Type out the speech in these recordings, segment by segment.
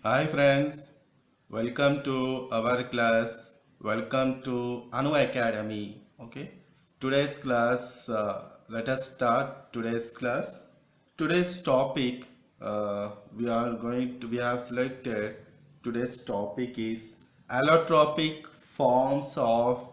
Hi friends, welcome to our class. Welcome to Anu Academy. Okay, today's class. Let us start today's class. Today's topic we have selected. Today's topic is allotropic forms of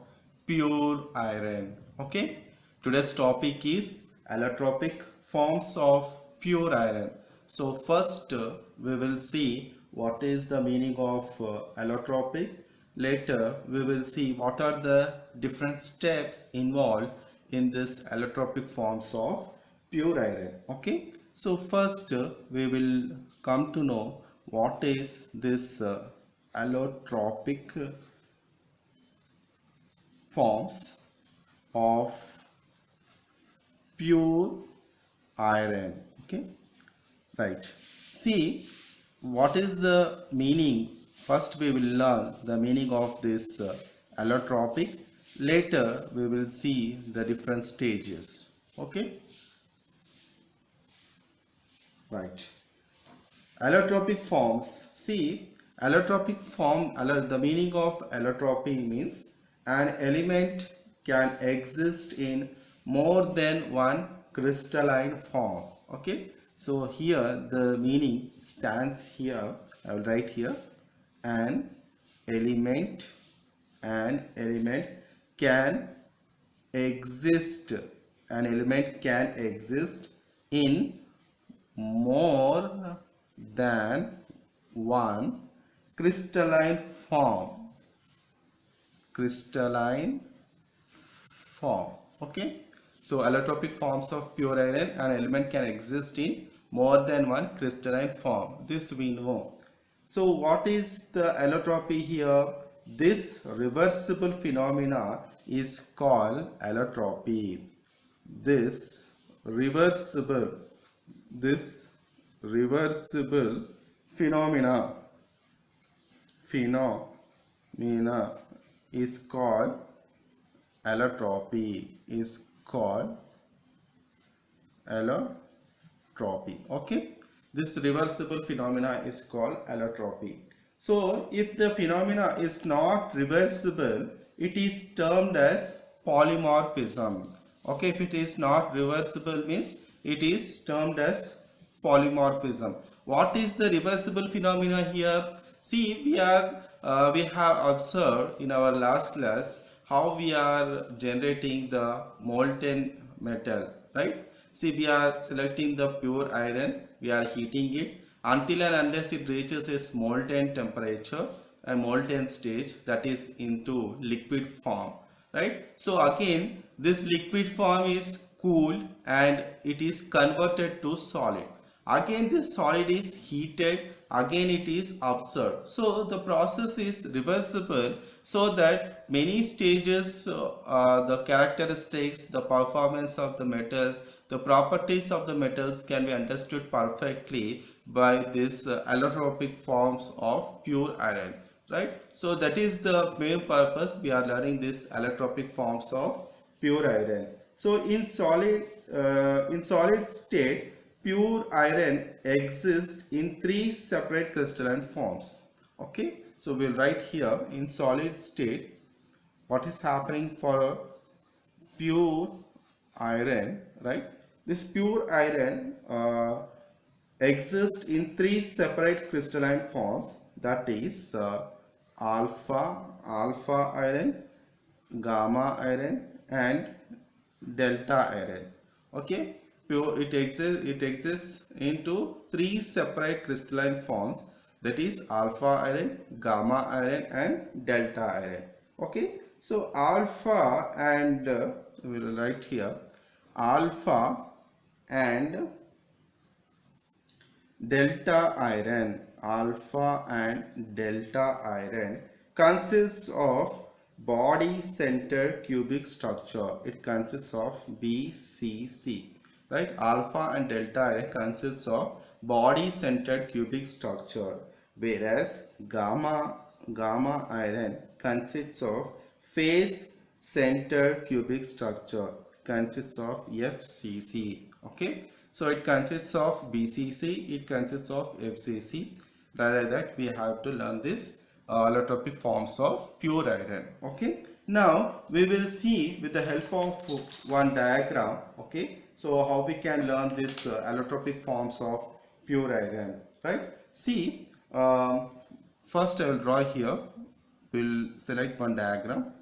pure iron. Okay, today's topic is allotropic forms of pure iron. So first we will see what is the meaning of allotropic. Later we will see what are the different steps involved in this allotropic forms of pure iron. Okay, so first we will come to know what is this allotropic forms of pure iron. Okay, right. See, what is the meaning? First, we will learn the meaning of this allotropic. Later, we will see the different stages. Okay, right. Allotropic forms. See, the meaning of allotropy means an element can exist in more than one crystalline form. Okay, so here the meaning stands here. I will write here an element, an element can exist, an element can exist in more than one crystalline form, crystalline form. Okay, so allotropic forms of pure iron, an element can exist in more than one crystalline form, this we know. So what is the allotropy here? This reversible phenomena is called allotropy. this reversible this reversible phenomena phenomena is called allotropy, is called allotropy. Okay, this reversible phenomena is called allotropy. So if the phenomena is not reversible, it is termed as polymorphism. Okay, if it is not reversible means it is termed as polymorphism. What is the reversible phenomena here? See, we have observed in our last class how we are generating the molten metal, right? See, we are selecting the pure iron, we are heating it until and unless it reaches its molten temperature and molten stage, that is into liquid form, right? So again this liquid form is cooled and it is converted to solid. Again this solid is heated, again it is absorbed. So the process is reversible, so that many stages, the characteristics, the performance of the metals, the properties of the metals can be understood perfectly by this allotropic forms of pure iron, right? So that is the main purpose we are learning this allotropic forms of pure iron. So in solid state, pure iron exists in three separate crystalline forms. Okay, so we'll write here in solid state what is happening for pure iron, right? This pure iron exists in three separate crystalline forms, that is alpha iron, gamma iron and delta iron. Okay, pure it exists into three separate crystalline forms, that is alpha iron, gamma iron and delta iron. Okay, so alpha and we will write here alpha and delta iron, alpha and delta iron consists of body center cubic structure. It consists of BCC, right? Alpha and delta iron consists of body centered cubic structure, whereas gamma iron consists of face center cubic structure, consists of FCC. Okay, so it consists of BCC, it consists of FCC. Rather that we have to learn this allotropic forms of pure iron. Okay. Now we will see with the help of one diagram. Okay. So how we can learn this allotropic forms of pure iron. Right. See. First I will draw here. We'll select one diagram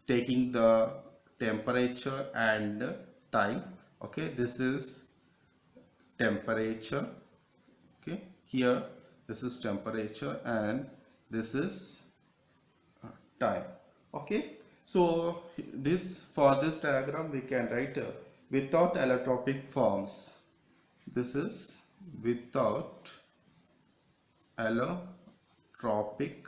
taking the temperature and time. Okay. This is temperature. Okay, here this is temperature and this is time. Okay, so this, for this diagram we can write without allotropic forms. This is without allotropic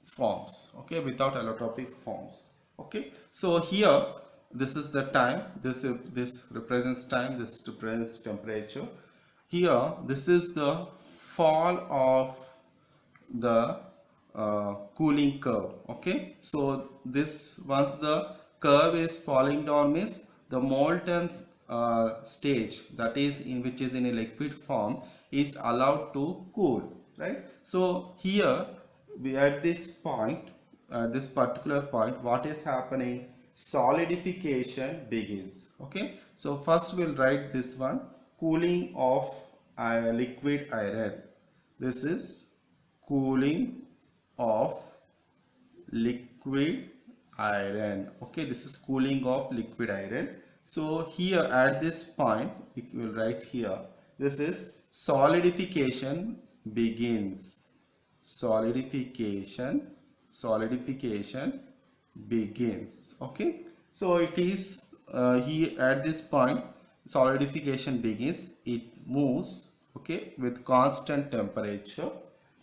forms. Okay, without allotropic forms. Okay, so here this is the time, this represents time, this represents temperature. Here this is the fall of the cooling curve. Okay, so this, once the curve is falling down, means the molten stage, that is in which is in a liquid form, is allowed to cool, right? So here we at this point, this particular point, what is happening? Solidification begins. Okay, so first we'll write this one, cooling of liquid iron. This is cooling of liquid iron. Okay, this is cooling of liquid iron. So here at this point we will write here, this is solidification begins. Solidification begins. Okay, so it is here at this point solidification begins, it moves, okay, with constant temperature,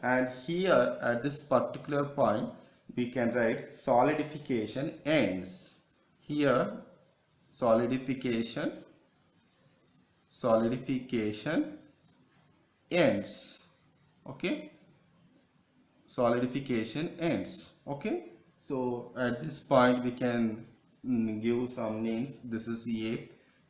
and here at this particular point we can write solidification ends. Here solidification ends. Okay, solidification ends. Okay, so at this point we can give some names. This is A,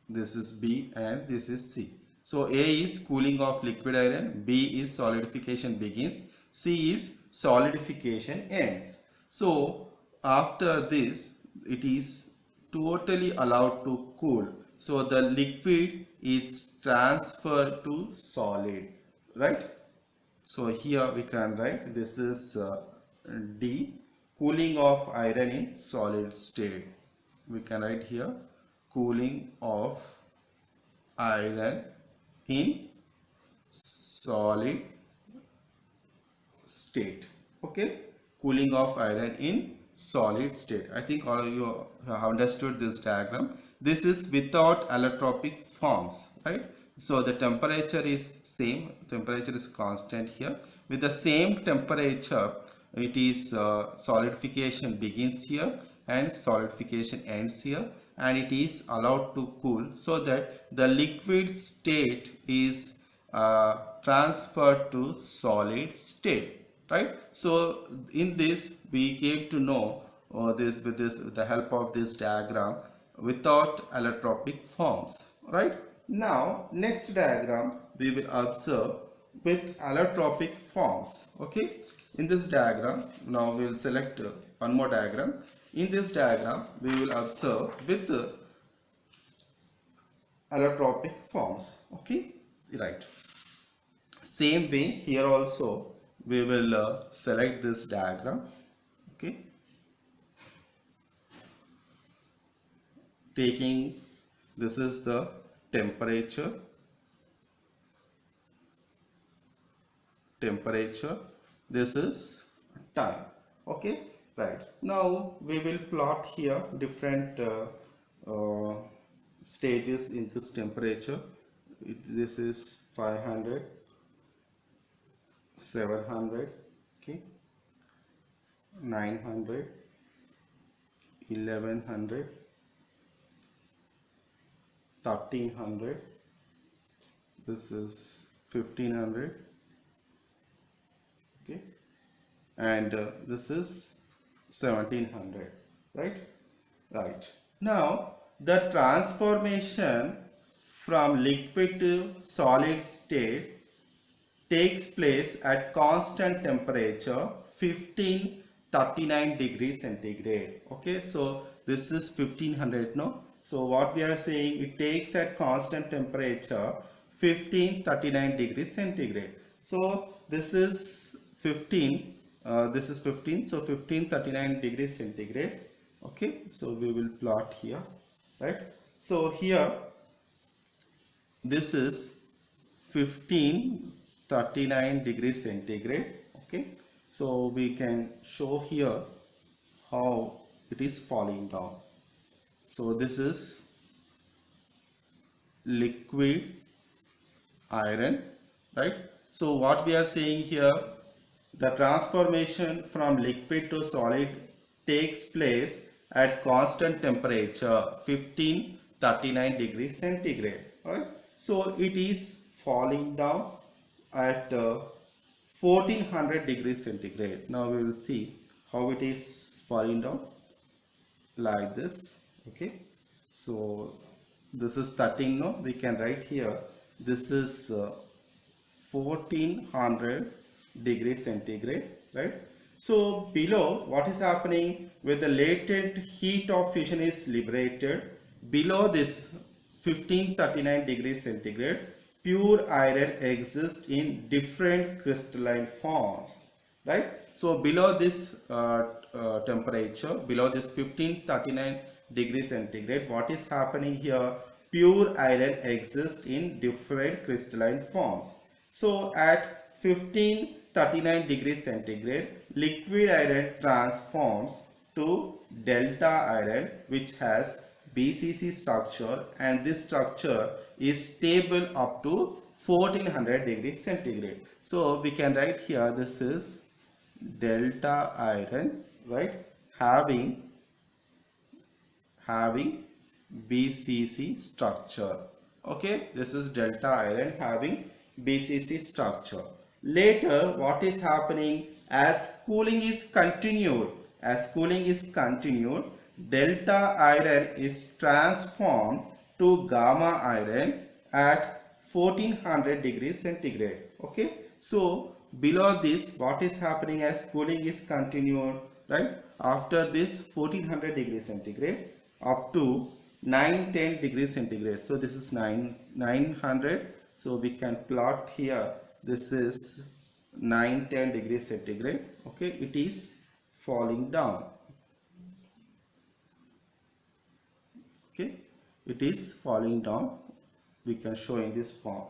this is B, and this is C. So A is cooling of liquid iron, B is solidification begins, C is solidification ends. So after this it is totally allowed to cool. So the liquid is transferred to solid, right? So here we can write, this is D, cooling of iron in solid state. We can write here cooling of iron in solid state. Okay, cooling of iron in solid state. I think all of you have understood this diagram. This is without allotropic forms, right? So the temperature is same, temperature is constant here. With the same temperature, it is solidification begins here and solidification ends here, and it is allowed to cool so that the liquid state is transferred to solid state, right? So in this we came to know this with the help of this diagram, without allotropic forms, right? Now next diagram we will observe with allotropic forms. Okay, in this diagram now we will select one more diagram. In this diagram we will observe with allotropic forms. Okay, right, same way here also we will select this diagram. Okay, taking, this is the temperature, this is time. Okay, right, now we will plot here different stages in this temperature. This is 500, 700, okay, 900, 1100, 1300, this is 1500, okay, and this is 1700, right? Right, now the transformation from liquid to solid state takes place at constant temperature 1539 degrees centigrade. Okay, so this is 1500, no? So what we are saying, it takes at constant temperature 1539 degrees centigrade. So this is 15, this is 15, so 1539 degrees centigrade. Okay, so we will plot here, right? So here this is 1539 degrees centigrade. Okay, so we can show here how it is falling down. So this is liquid iron, right? So what we are saying here, the transformation from liquid to solid takes place at constant temperature 1539 degrees centigrade, right? So it is falling down at 1400 degrees centigrade. Now we will see how it is falling down, like this. Okay, so this is 13, no, we can write here, this is 1400 degrees centigrade, right? So below, what is happening, with the latent heat of fusion is liberated below this 1539 degrees centigrade, pure iron exists in different crystalline forms, right? So below this temperature, below this 1539 degrees centigrade, what is happening here, pure iron exists in different crystalline forms. So at 1539 degrees centigrade, liquid iron transforms to delta iron, which has BCC structure, and this structure is stable up to 1400 degrees centigrade. So we can write here, this is delta iron, right, having BCC structure. Okay, this is delta iron having BCC structure. Later, what is happening, as cooling is continued, delta iron is transformed to gamma iron at 1400 degrees centigrade. Okay, so below this, what is happening, as cooling is continued, right, after this 1400 degrees centigrade up to 910 degrees centigrade. So this is 900, so we can plot here, this is 910 degrees centigrade. Okay, it is falling down. Okay, it is falling down, we can show in this form,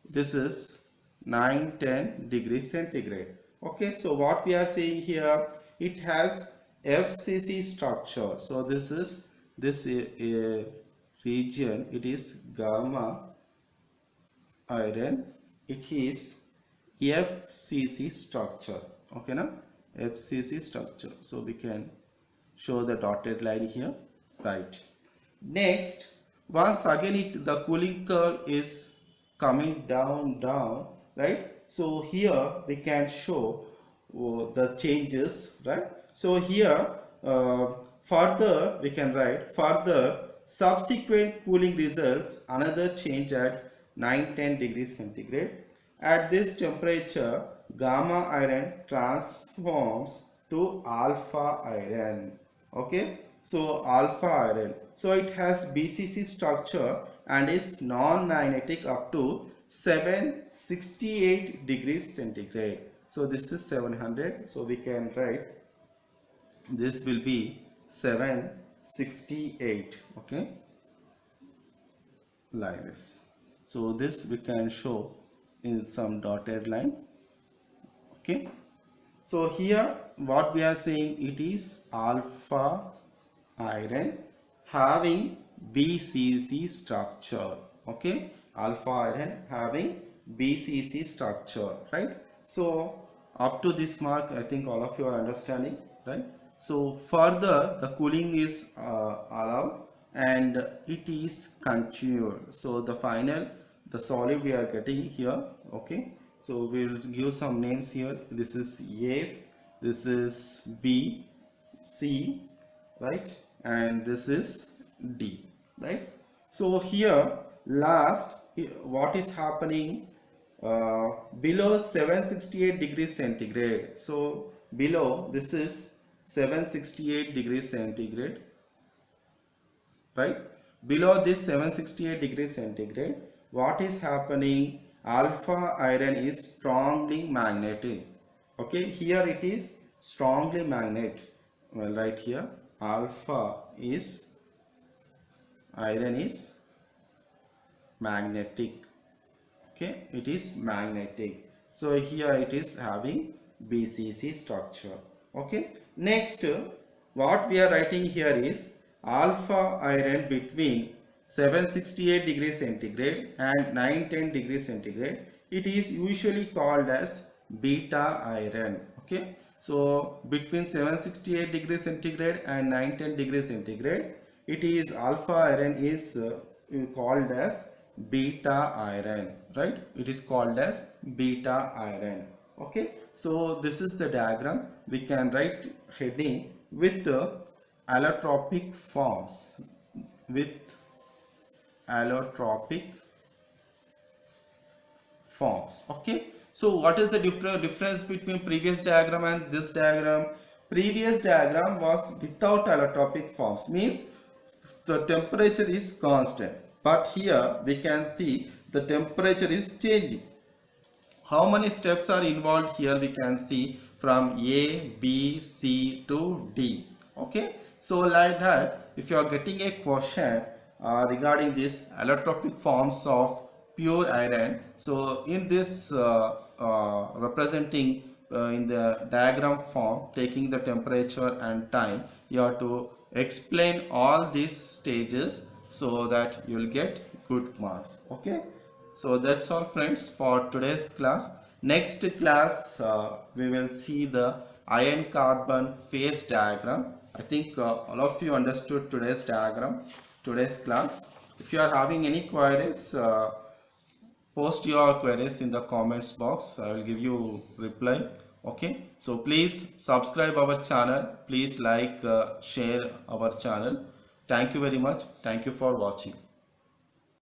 this is 910 degrees centigrade. Okay, so what we are saying here, it has FCC structure. So this is this region, it is gamma iron, it is FCC structure. Okay, now FCC structure, so we can show the dotted line here, right? Next, once again the cooling curve is coming down, right? So here we can show the changes, right? So here further we can write, further subsequent cooling results another change at 910 degrees centigrade. At this temperature, gamma iron transforms to alpha iron. Okay, so alpha iron, so it has BCC structure and is non-magnetic up to 768 degrees centigrade. So this is 700, so we can write, this will be 768. Okay, like this. So this we can show in some dotted line. Okay, so here what we are saying, it is alpha iron having BCC structure. Okay, alpha iron having BCC structure, right? So up to this mark, I think all of you are understanding, right? So further the cooling is allowed and it is continued. So the final, the solid we are getting here. Okay, so we will give some names here. This is A, this is B, C, right, and this is D, right? So here last, what is happening, below 768 degrees centigrade. So below, this is 768 degrees centigrade, right? Below this 768 degrees centigrade, what is happening? Alpha iron is strongly magnetic. Okay, here it is strongly magnet. Well, right here, alpha is iron is magnetic. Okay, it is magnetic. So here it is having BCC structure. Okay, next what we are writing here is alpha iron between 768 degrees centigrade and 910 degrees centigrade. It is usually called as beta iron. Okay, so between 768 degrees centigrade and 910 degrees centigrade, it is alpha iron is called as beta iron, right? It is called as beta iron. Okay, so this is the diagram. We can write heading with the allotropic forms, with allotropic forms. Okay, so what is the difference between previous diagram and this diagram? Previous diagram was without allotropic forms, means the temperature is constant, but here we can see the temperature is changing. How many steps are involved here? We can see from A, B, C to D. Okay, so like that, if you are getting a question regarding this allotropic forms of pure iron, so in this representing in the diagram form, taking the temperature and time, you have to explain all these stages so that you will get good marks. Okay, so that's all friends for today's class. Next class we will see the iron carbon phase diagram. I think all of you understood today's diagram, today's class. If you are having any queries, post your queries in the comments box. I will give you reply. Okay, so please subscribe our channel. Please like, share our channel. Thank you very much. Thank you for watching.